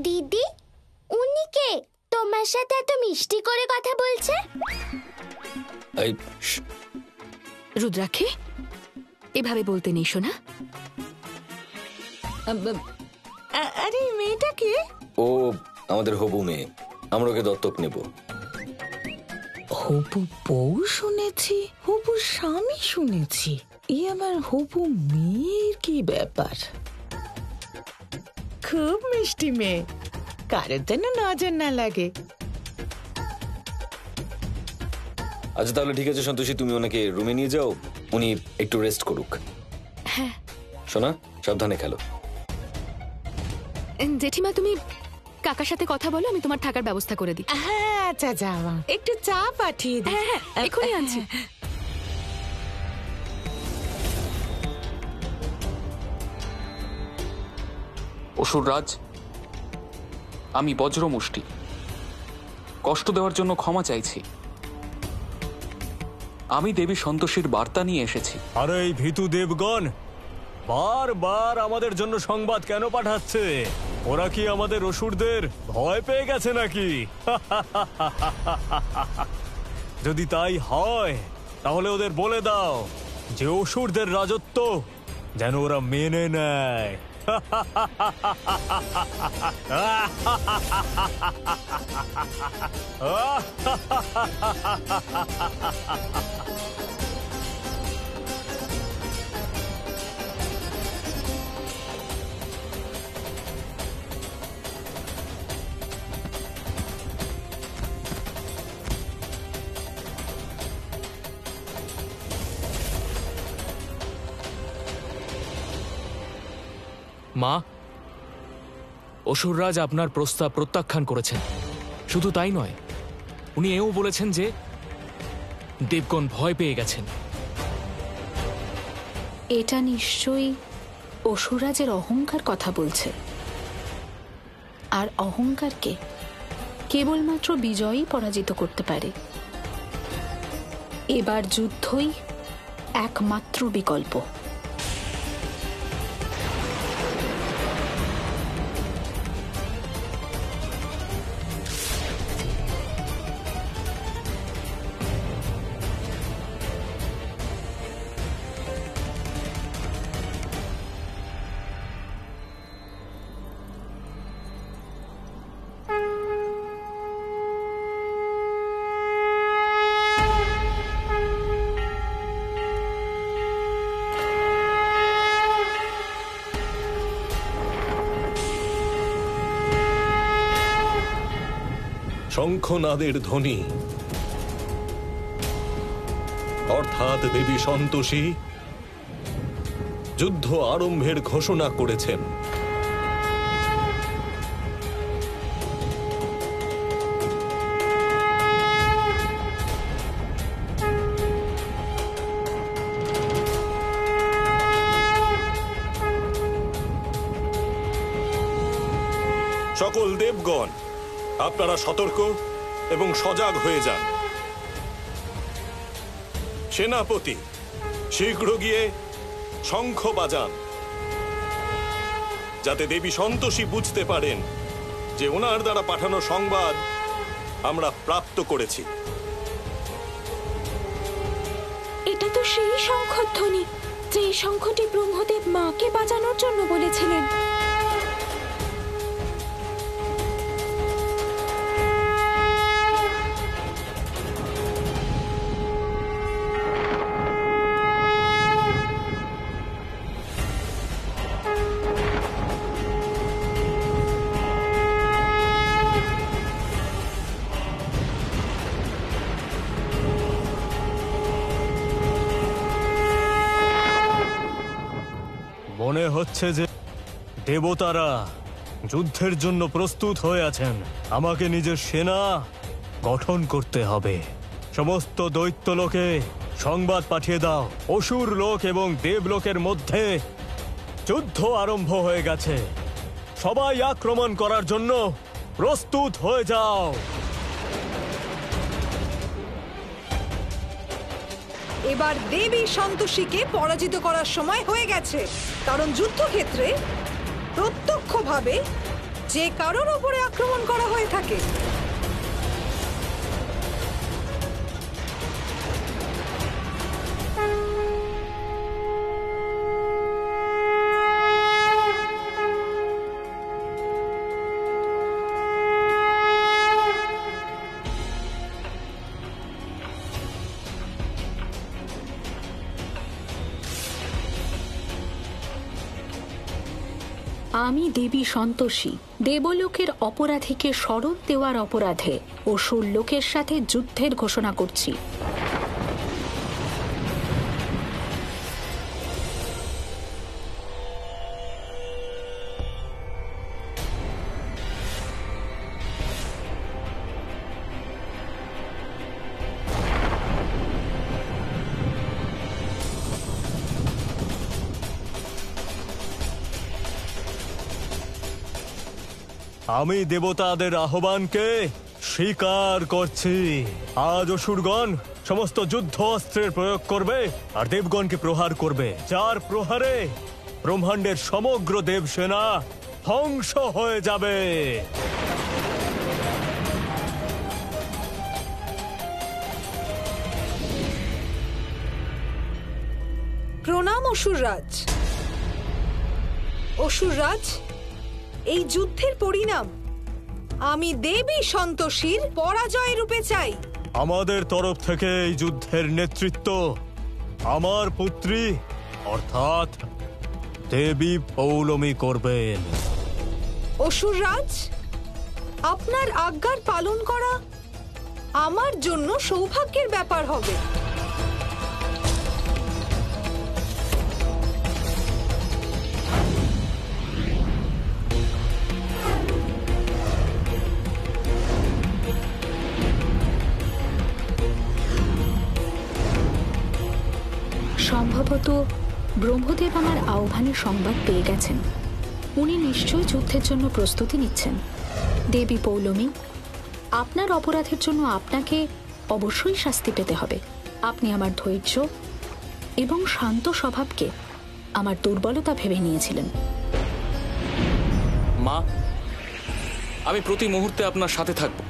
দিদি, উনি কে? তোমার সাথে এত মিষ্টি করে কথা বলছে? রুদ্রাক্ষী, এভাবে বলতে নেই শোনা। আরে মেয়েটা কে? ও আমাদের হবু মেয়ে, আমরা ওকে দত্তক নেব। হবু বউ শুনেছি, হবু স্বামী শুনেছি, এই আবার হবু মেয়ের কি ব্যাপার? খুব মিষ্টি মেয়ে, কারোর যেন নজর না লাগে। আচ্ছা তাহলে ঠিক আছে সন্তোষী, তুমি ওনাকে রুমে নিয়ে যাও, উনি একটু রেস্ট করুক। হ্যাঁ শোনা, সাবধানে খেলো। জেঠিমা, তুমি কাকার সাথে কথা বলো, আমি তোমার থাকার ব্যবস্থা করে দিই। হ্যাঁ আচ্ছা যাওয়া, একটু চা পাঠিয়ে দিই। হ্যাঁ হ্যাঁ, এখনই আনছি। অসুররাজ, আমি বজ্রমুষ্টি, কষ্ট দেওয়ার জন্য ক্ষমা চাইছি। আমি দেবী সন্তোষীর বার্তা নিয়ে এসেছি। আরে এই ভীতু দেবগণ বারবার আমাদের জন্য সংবাদ কেন পাঠাচ্ছে? ওরা কি আমাদের অসুরদের ভয় পেয়ে গেছে নাকি? যদি তাই হয় তাহলে ওদের বলে দাও যে অসুরদের রাজত্ব যেন ওরা মেনে নেয়। মা, অসুররাজ আপনার প্রস্তাব প্রত্যাখ্যান করেছেন। শুধু তাই নয়, উনি এও বলেছেন যে দেবগণ ভয় পেয়ে গেছেন। এটা নিশ্চয়ই অসুররাজের অহংকার কথা বলছে, আর অহংকারকে কেবলমাত্র বিজয়ই পরাজিত করতে পারে। এবার যুদ্ধই একমাত্র বিকল্প। শঙ্খনাদের ধ্বনি অর্থাৎ দেবী সন্তোষী যুদ্ধ আরম্ভের ঘোষণা করেছেন। সকল দেবগণ আপনারা সতর্ক এবং সজাগ হয়ে যান। সেনাপতি শীঘ্র গিয়ে শঙ্খ বাজান, যাতে দেবী সন্তোষী বুঝতে পারেন যে ওনার দ্বারা পাঠানো সংবাদ আমরা প্রাপ্ত করেছি। এটা তো সেই শঙ্খধ্বনি, যে শঙ্খটি ব্রহ্মদেব মাকে বাজানোর জন্য বলেছিলেন। মনে হচ্ছে যে দেবতারা যুদ্ধের জন্য প্রস্তুত হয়ে আছেন। আমাকে নিজের সেনা গঠন করতে হবে। সমস্ত দৈত্যলোকে সংবাদ পাঠিয়ে দাও, অসুর লোক এবং দেবলোকের মধ্যে যুদ্ধ আরম্ভ হয়ে গেছে। সবাই আক্রমণ করার জন্য প্রস্তুত হয়ে যাও। এবার দেবী সন্তোষীকে পরাজিত করার সময় হয়ে গেছে, কারণ যুদ্ধক্ষেত্রে প্রত্যক্ষভাবে যে কারোর ওপরে আক্রমণ করা হয়ে থাকে। আমি দেবী সন্তোষী দেবলোকের অপরাধীকে শরণ দেওয়ার অপরাধে অসুর লোকের সাথে যুদ্ধের ঘোষণা করছি। আমি দেবতাদের আহ্বানকে স্বীকার করছি। আজ অসুরগণ সমস্ত যুদ্ধ অস্ত্রের প্রয়োগ করবে আর দেবগণকে প্রহার করবে, যার প্রহারে ব্রহ্মাণ্ডের সমগ্র দেবসেনা ধ্বংস হয়ে যাবে। প্রণাম অসুররাজ। অসুররাজ, এই যুদ্ধের পরিণাম আমি দেবী সন্তোষীর পরাজয় রূপে চাই। আমাদের তরফ থেকে এই যুদ্ধের নেতৃত্ব আমার পুত্রী অর্থাৎ দেবী পৌলমী করবেন। অসুররাজ, আপনার আজ্ঞার পালন করা আমার জন্য সৌভাগ্যের ব্যাপার হবে। সম্ভবত ব্রহ্মদেব আমার আহ্বানের সংবাদ পেয়ে গেছেন। উনি নিশ্চয়ই যুদ্ধের জন্য প্রস্তুতি নিচ্ছেন। দেবী পৌলমী, আপনার অপরাধের জন্য আপনাকে অবশ্যই শাস্তি পেতে হবে। আপনি আমার ধৈর্য এবং শান্ত স্বভাবকে আমার দুর্বলতা ভেবে নিয়েছিলেন। মা, আমি প্রতি মুহূর্তে আপনার সাথে থাকব।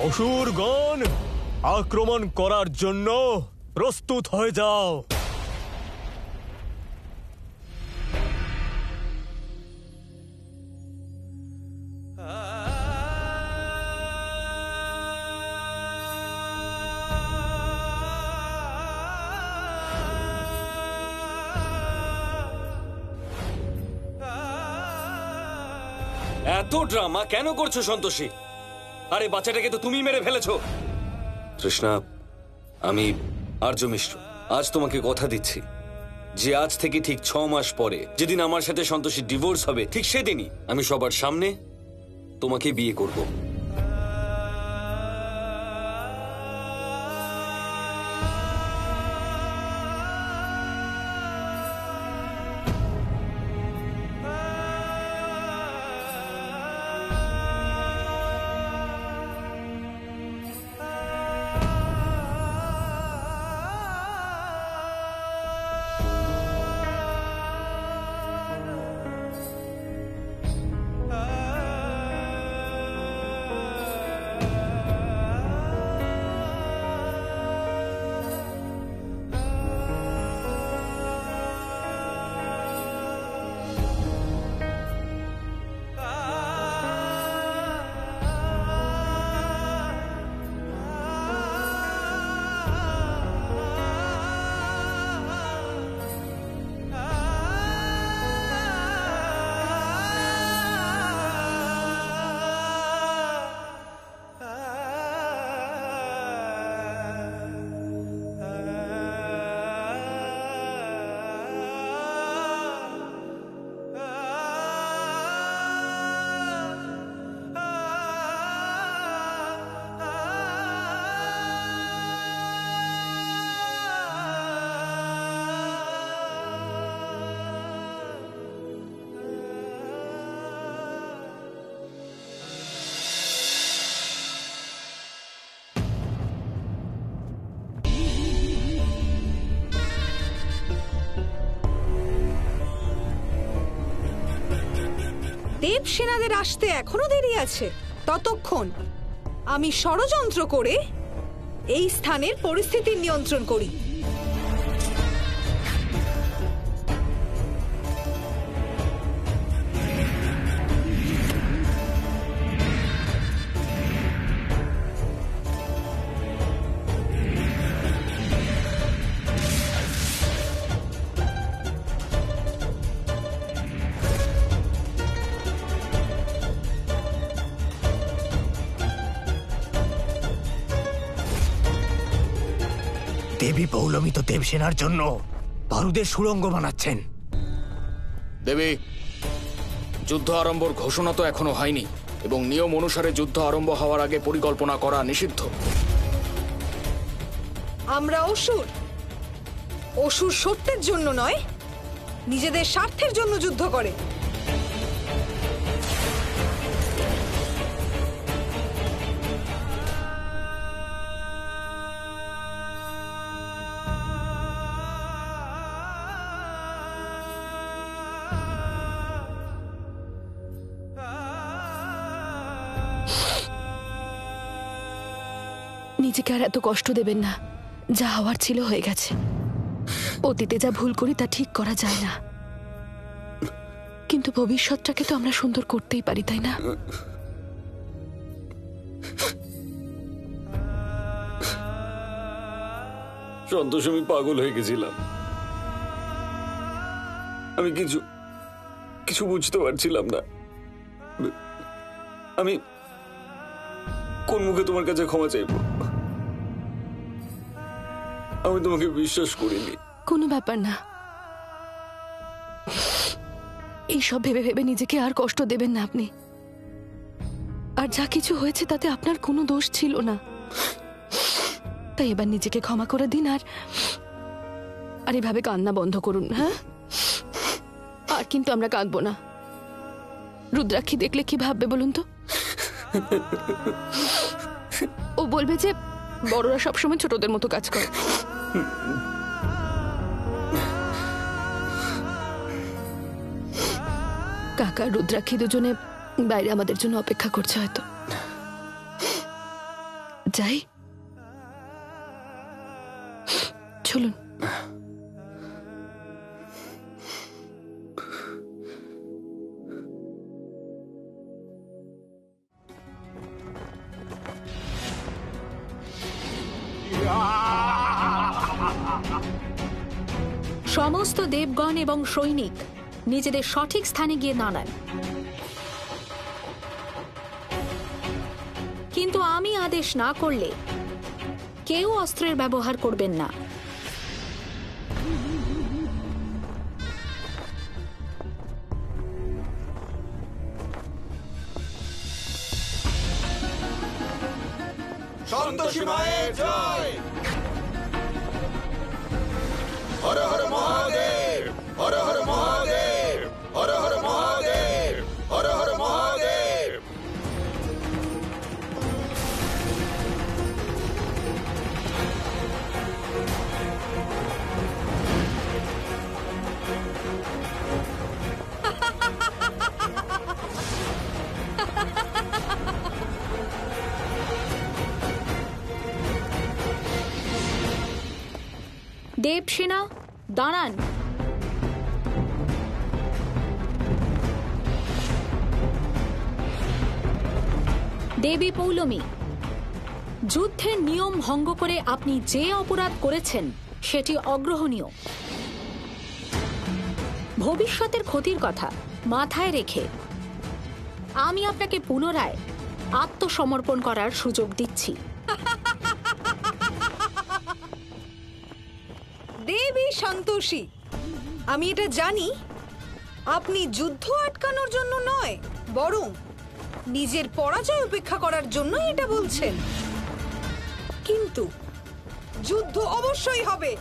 অসুরগণ, আক্রমণ করার জন্য প্রস্তুত হয়ে যাও। এত ড্রামা কেন করছো সন্তোষী? আরে বাচ্চাটাকে তো তুমি মেরে ফেলেছো। তৃষ্ণা, আমি আর্য মিশ্র আজ তোমাকে কথা দিচ্ছি যে আজ থেকে ঠিক 6 মাস পরে যেদিন আমার সাথে সন্তোষীর ডিভোর্স হবে, ঠিক সেদিনই আমি সবার সামনে তোমাকে বিয়ে করব। দেব সেনাদের আসতে এখনো দেরি আছে, ততক্ষণ আমি ষড়যন্ত্র করে এই স্থানের পরিস্থিতির নিয়ন্ত্রণ করি। দেবী পৌলমী তো দেবসেনার জন্য বারুদের সুড়ঙ্গ বানাচ্ছেন। দেবী, যুদ্ধ আরম্ভর ঘোষণা তো এখনো হয়নি এবং নিয়ম অনুসারে যুদ্ধ আরম্ভ হওয়ার আগে পরিকল্পনা করা নিষিদ্ধ। আমরা অসুর সত্যের জন্য নয়, নিজেদের স্বার্থের জন্য যুদ্ধ করে। নিজেকে আর এত কষ্ট দেবেন না। যা হওয়ার ছিল হয়ে গেছে। অতীতে যা ভুল করি তা ঠিক করা যায় না, কিন্তু ভবিষ্যৎটাকে তো আমরা সুন্দর করতেই পারি, তাই না? সন্তোষ, আমি পাগল হয়ে গেছিলাম। আমি কিছু বুঝতে পারছিলাম না। আমি কোন মুখে তোমার কাছে ক্ষমা চাইব? আমি তোমাকে বিশ্বাস করিনি। কোনো ব্যাপার না, এইসব ভেবে ভেবে নিজেকে আর কষ্ট দেবেন না আপনি। আর যা কিছু হয়েছে তাতে আপনার কোনো দোষ ছিল না, তাই এবার নিজেকে ক্ষমা করে দিন। আর এভাবে কান্না বন্ধ করুন। হ্যাঁ, আর কিন্তু আমরা কাঁদবো না। রুদ্রাক্ষী দেখলে কি ভাববে বলুন তো? ও বলবে যে বড়রা সবসময় ছোটদের মতো কাজ করে। কাকা রুদ্রাক্ষী দুজনে বাইরে আমাদের জন্য অপেক্ষা করছে হয়তো। যাই, চলুন। সমস্ত দেবগণ এবং সৈনিক নিজেদের সঠিক স্থানে গিয়ে দাঁড়ান, কিন্তু আমি আদেশ না করলে কেউ অস্ত্রের ব্যবহার করবেন না। সন্তোষী মায়ের জয়। হর হর মহাদেব, হর হর মহাদেব, হর হর মহাদেব, হর হর মহাদেব। দেবসেনা দাঁড়ান। দেবী পৌলমী, যুদ্ধের নিয়ম ভঙ্গ করে আপনি যে অপরাধ করেছেন সেটি অগ্রহণীয়। ভবিষ্যতের ক্ষতির কথা মাথায় রেখে আমি আপনাকে পুনরায় আত্মসমর্পণ করার সুযোগ দিচ্ছি। দেবী সন্তোষী, আমি এটা জানি আপনি যুদ্ধ আটকানোর জন্য নয়, বরং নিজের পরাজয় উপেক্ষা করার জন্য এটা বলছেন। কিন্তু যুদ্ধ অবশ্যই হবে।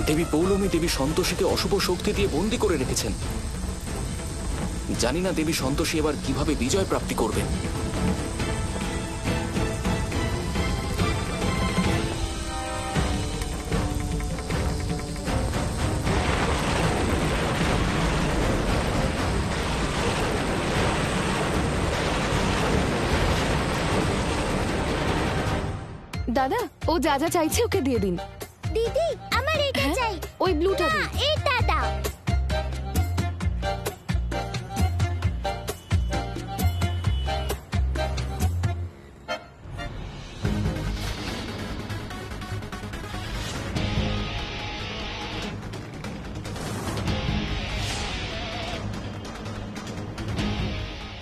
দেবী পৌলমী দেবী সন্তোষীকে অশুভ শক্তি দিয়ে বন্দী করে রেখেছেন। জানি না দেবী সন্তোষী এবার কিভাবে বিজয় প্রাপ্তি করবেন। দাদা, ও যা যা চাইছে ওকে দিয়ে দিন। দিদি আমার এটা হ্যাঁ? চাই। ওই ব্লুটা না, দিন। এটা দাও।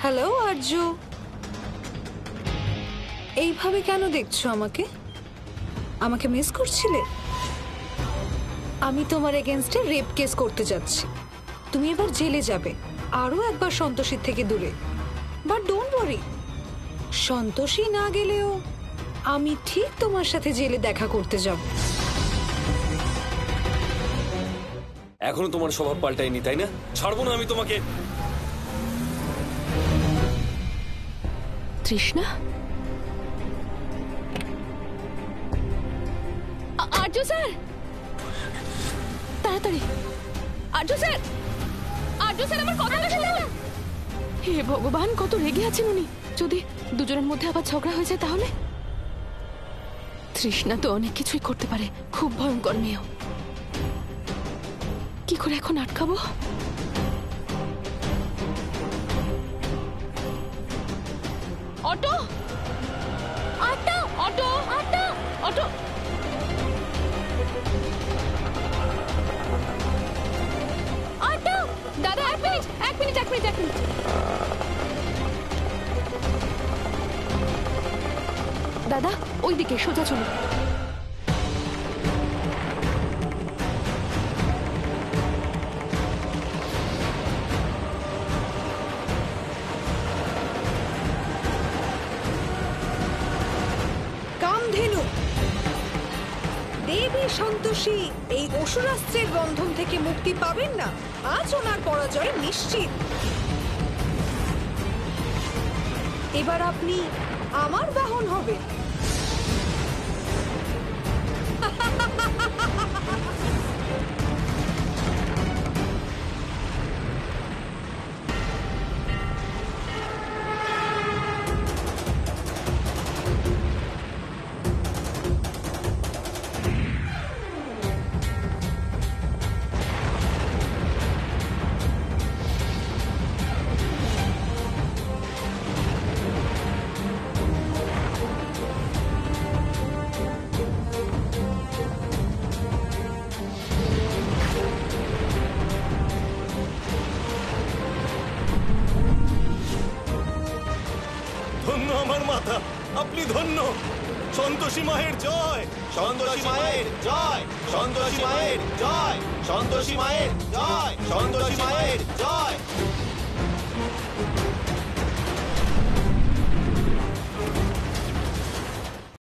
হ্যালো আর্য, এইভাবে কেন দেখছো আমাকে? আমাকে মিস করছিলে? আমি তোমার এগেনস্টে রেপ কেস করতে যাচ্ছি। তুমি এবার জেলে যাবে, আরো একবার সন্তোষীর থেকে দূরে। বাট ডোন্ট ওয়ারি, সন্তোষী না গেলেও আমি ঠিক তোমার সাথে জেলে দেখা করতে যাব। এখনো তোমার স্বভাব পাল্টায়নি, তাই না? ছাড়বো না আমি তোমাকে। তৃষ্ণা, আর্য স্যার, তাড়াতাড়ি। আর্য স্যার, আর্য স্যার, আমার কথাটা শুনুন। হে ভগবান, কত রেগে আছেন উনি। যদি দুজনের মধ্যে আবার ঝগড়া হয়ে যায় তাহলে? তৃষ্ণা তো অনেক কিছুই করতে পারে, খুব ভয়ঙ্কর মেয়েও। কি করে এখন আটকাবো? Auto, auto, auto, auto, auto. Auto, দাদা, এক মিনিট, এক মিনিট, এক মিনিট, এক মিনিট। দাদা, ওইদিকে সোজা চলুন। কামধেনু, দেবী সন্তোষী এই অসুরাস্ত্রের বন্ধন থেকে মুক্তি পাবেন না। আজ ওনার পরাজয় নিশ্চিত। এবার আপনি আমার বাহন হবেন। ধন্য আমার মাতা, আপনি ধন্য। সন্তোষী মায়ের জয়, সন্তোষী মায়ের জয়, সন্তোষী মায়ের জয়, সন্তোষী মায়ের জয়, সন্তোষী মায়ের